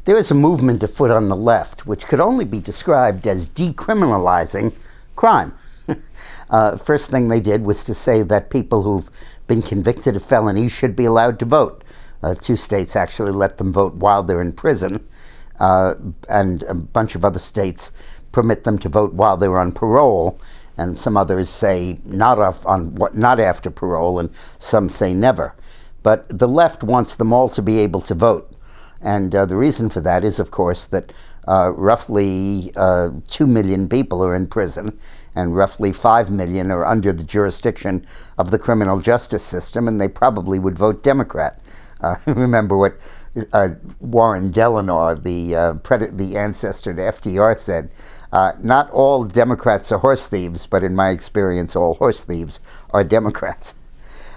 There is a movement afoot on the left which could only be described as decriminalizing crime. First thing they did was to say that people who've been convicted of felonies should be allowed to vote. 2 states actually let them vote while they're in prison, and a bunch of other states permit them to vote while they're on parole, and some others say not after parole, and some say never. But the left wants them all to be able to vote. And the reason for that is, of course, that roughly 2 million people are in prison, and roughly 5 million are under the jurisdiction of the criminal justice system, and they probably would vote Democrat. Remember what Warren Delano, the ancestor to FDR, said: not all Democrats are horse thieves, but in my experience, all horse thieves are Democrats.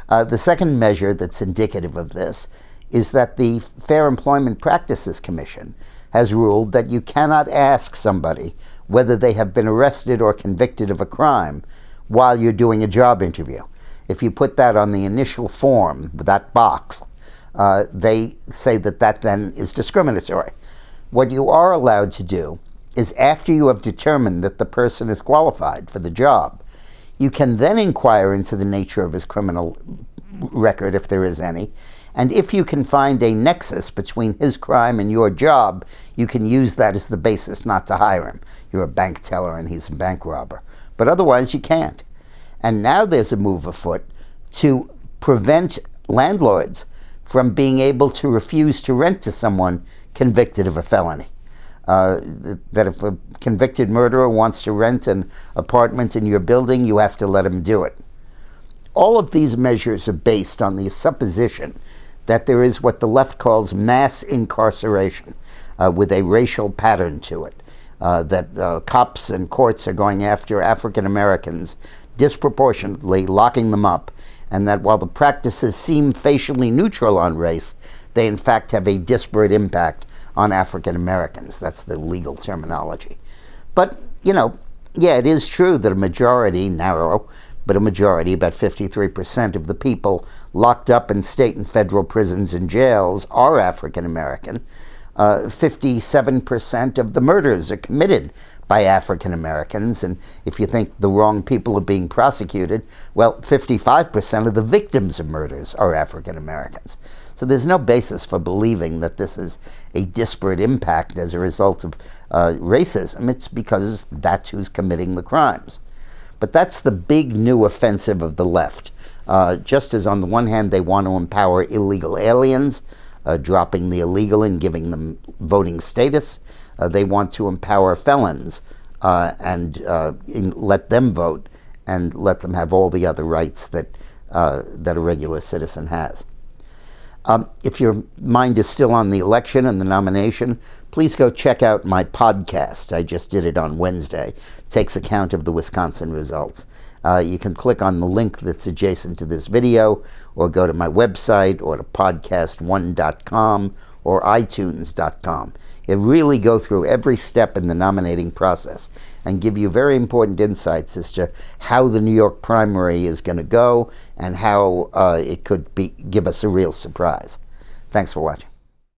The second measure that's indicative of this is that the Fair Employment Practices Commission has ruled that you cannot ask somebody whether they have been arrested or convicted of a crime while you're doing a job interview. If you put that on the initial form, that box, they say that then is discriminatory. What you are allowed to do is, after you have determined that the person is qualified for the job, you can then inquire into the nature of his criminal record, if there is any, and if you can find a nexus between his crime and your job, you can use that as the basis not to hire him. You're a bank teller and he's a bank robber. But otherwise you can't. And now there's a move afoot to prevent landlords from being able to refuse to rent to someone convicted of a felony. That if a convicted murderer wants to rent an apartment in your building, you have to let him do it. All of these measures are based on the supposition that there is what the left calls mass incarceration, with a racial pattern to it, that cops and courts are going after African Americans disproportionately, locking them up, and that while the practices seem facially neutral on race, they in fact have a disparate impact on African Americans. That's the legal terminology. But, yeah, it is true that a majority, narrow, but a majority, about 53% of the people locked up in state and federal prisons and jails are African American. 57% of the murders are committed by African Americans, and if you think the wrong people are being prosecuted, well, 55% of the victims of murders are African Americans. So there's no basis for believing that this is a disparate impact as a result of racism. It's because that's who's committing the crimes. But that's the big new offensive of the left. Just as on the one hand they want to empower illegal aliens, dropping the illegal and giving them voting status, they want to empower felons and let them vote and let them have all the other rights that a regular citizen has. If your mind is still on the election and the nomination, please go check out my podcast. I just did it on Wednesday. It takes account of the Wisconsin results. You can click on the link that's adjacent to this video, or go to my website, or to podcast1.com or itunes.com. It really go through every step in the nominating process and give you very important insights as to how the New York primary is going to go and how it could give us a real surprise. Thanks for watching.